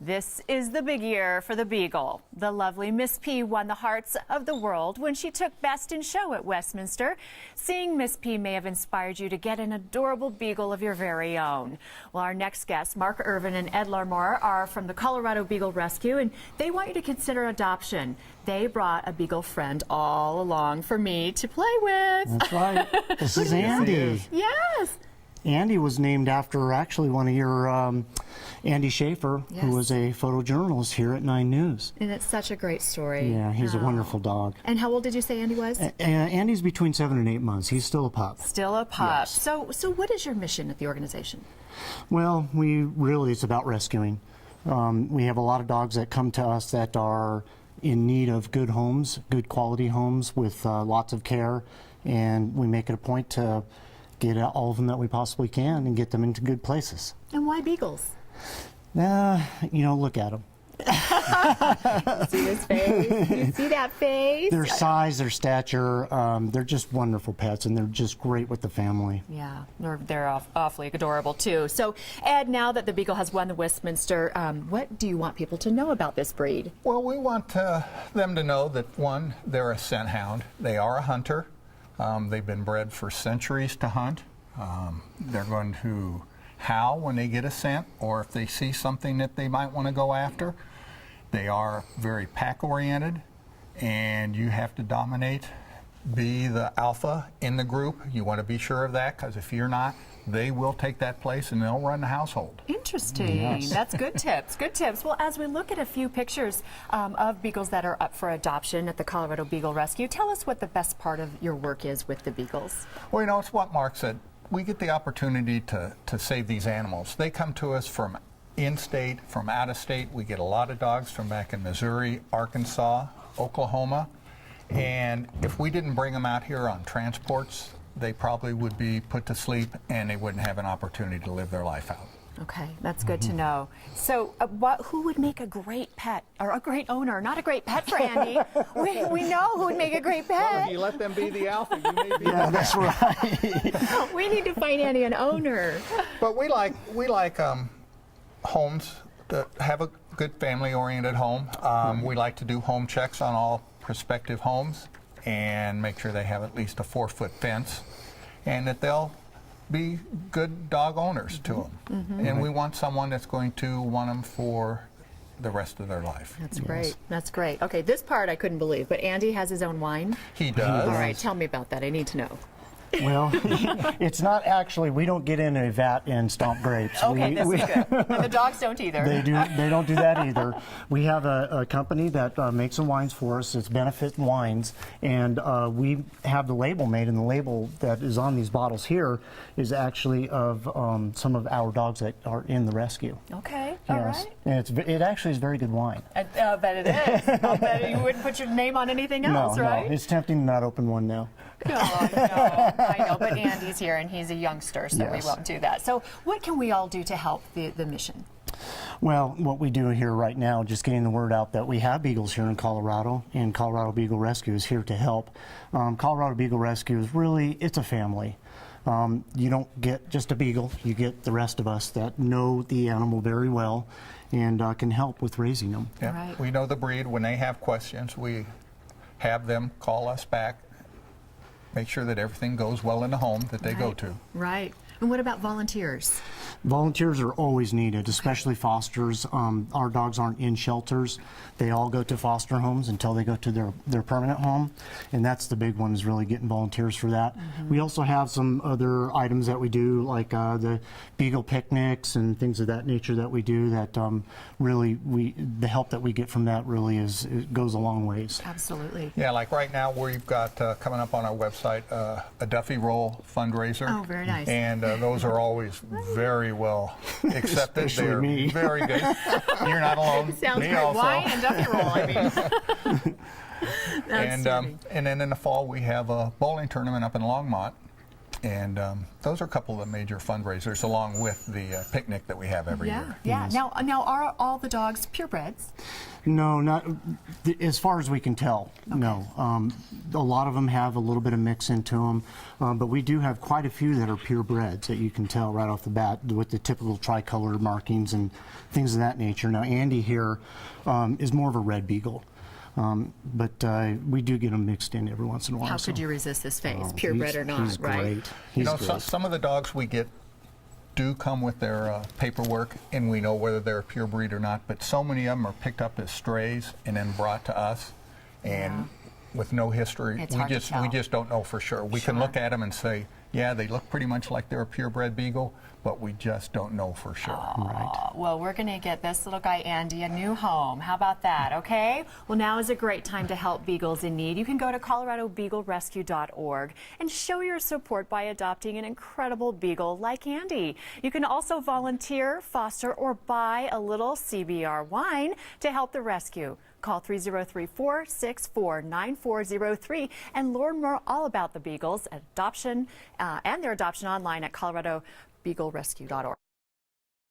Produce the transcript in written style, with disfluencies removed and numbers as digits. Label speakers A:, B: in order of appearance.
A: This is the big year for the Beagle. The lovely Miss P won the hearts of the world when she took Best in Show at Westminster. Seeing Miss P may have inspired you to get an adorable Beagle of your very own. Well, our next guests, Mark Irvin and Ed Larmore, are from the Colorado Beagle Rescue, and they want you to consider adoption. They brought a Beagle friend all along for me to play with.
B: That's right. This is Andy.
A: Yes.
B: Andy was named after actually one of your, Andy Schaefer,
A: Yes.
B: who was a photojournalist here at 9 News.
A: And it's such a great story.
B: Yeah, he's a wonderful dog.
A: And how old did you say Andy was?
B: Andy's between 7 and 8 months. He's still a pup.
A: Still a pup.
B: Yes.
A: So what is your mission at the organization?
B: Well, it's about rescuing. We have a lot of dogs that come to us that are in need of good homes, good quality homes with lots of care, and we make it a point to get all of them that we possibly can and get them into good places.
A: And why Beagles?
B: Look at them.
A: See his face? You see that face?
B: Their size, their stature, they're just wonderful pets, and they're just great with the family.
A: Yeah, they're awfully adorable too. So, Ed, now that the Beagle has won the Westminster, what do you want people to know about this breed?
C: Well, we want them to know that, one, they're a scent hound. They are a hunter. They've been bred for centuries to hunt. They're going to howl when they get a scent, or if they see something that they might want to go after. They are very pack-oriented, and you have to dominate, be the alpha in the group. You want to be sure of that, because if you're not, they will take that place and they'll run the household.
A: Interesting.
B: Yes.
A: That's good tips. Good tips. Well, as we look at a few pictures of Beagles that are up for adoption at the Colorado Beagle Rescue, tell us what the best part of your work is with the Beagles.
C: Well, it's what Mark said. We get the opportunity to save these animals. They come to us from in-state, from out-of-state. We get a lot of dogs from back in Missouri, Arkansas, Oklahoma. And if we didn't bring them out here on transports, they probably would be put to sleep and they wouldn't have an opportunity to live their life out.
A: Okay, that's good to know. So who would make a great pet, or a great owner? Not a great pet for Andy. we know who would make a great pet.
C: Well, if you let them be the alpha, you may be
B: Yeah,
C: the
B: that's right.
A: We need to find Andy an owner.
C: But we like homes that have a good family-oriented home. We like to do home checks on all prospective homes and make sure they have at least a 4-foot fence, and that they'll be good dog owners to them. And we want someone that's going to want them for the rest of their life.
A: That's great. That's great. Okay, this part I couldn't believe, but Andy has his own wine.
C: He does.
A: All right, tell me about that. I need to know.
B: Well, it's not actually, we don't get in a vat and stomp grapes.
A: Okay, this is good. And the dogs don't either.
B: They don't do that either. We have a company that makes the wines for us. It's Benefit Wines, and we have the label made, and the label that is on these bottles here is actually of some of our dogs that are in the rescue.
A: Okay,
B: Yes.
A: all right.
B: And it actually is very good wine.
A: I bet it is. I'll bet you wouldn't put your name on anything else, right?
B: No, it's tempting to not open one now.
A: No, I know, but Andy's here and he's a youngster, so we
B: Yes.
A: won't do that. So what can we all do to help the mission?
B: Well, what we do here right now, just getting the word out that we have Beagles here in Colorado, and Colorado Beagle Rescue is here to help. Colorado Beagle Rescue is really, it's a family. You don't get just a Beagle, you get the rest of us that know the animal very well and can help with raising them.
C: Yeah.
A: Right.
C: We know the breed. When they have questions, we have them call us back, make sure that everything goes well in the home that they go to.
A: Right. And what about volunteers?
B: Volunteers are always needed, especially fosters. Our dogs aren't in shelters. They all go to foster homes until they go to their permanent home, and that's the big one, is really getting volunteers for that. We also have some other items that we do, like the Beagle picnics and things of that nature that we do, that really the help that we get from that really it goes a long ways.
A: Absolutely.
C: Yeah, like right now we've got coming up on our website a Duffy Roll fundraiser.
A: Oh, very nice.
C: And those are always very well accepted.
B: Especially
C: They're
B: me.
C: very good. You're not alone.
A: Sounds
C: me
A: great.
C: also.
A: Wine and Duffy roll, I mean. That's
C: And then in the fall we have a bowling tournament up in Longmont, And those are a couple of the major fundraisers, along with the picnic that we have every year.
A: Yeah. Now, are all the dogs purebreds?
B: No, not as far as we can tell. Okay. No, a lot of them have a little bit of mix into them, but we do have quite a few that are purebreds that you can tell right off the bat with the typical tricolor markings and things of that nature. Now, Andy here is more of a red beagle. But we do get them mixed in every once in a while.
A: How could you resist this phase, purebred or not,
B: he's
A: right?
B: Great.
C: You know, some of the dogs we get do come with their paperwork, and we know whether they're a pure breed or not, but so many of them are picked up as strays and then brought to us, and with no history,
A: It's hard to tell.
C: we just don't know for sure. We can look at them and say, yeah, they look pretty much like they're a purebred beagle, but we just don't know for sure.
B: Right.
A: Well, we're going to get this little guy, Andy, a new home. How about that, okay? Well, now is a great time to help beagles in need. You can go to coloradobeaglerescue.org and show your support by adopting an incredible beagle like Andy. You can also volunteer, foster, or buy a little CBR wine to help the rescue. Call 303-464-9403 and learn more all about the beagles, adoption, and their adoption online at coloradobeaglerescue.org.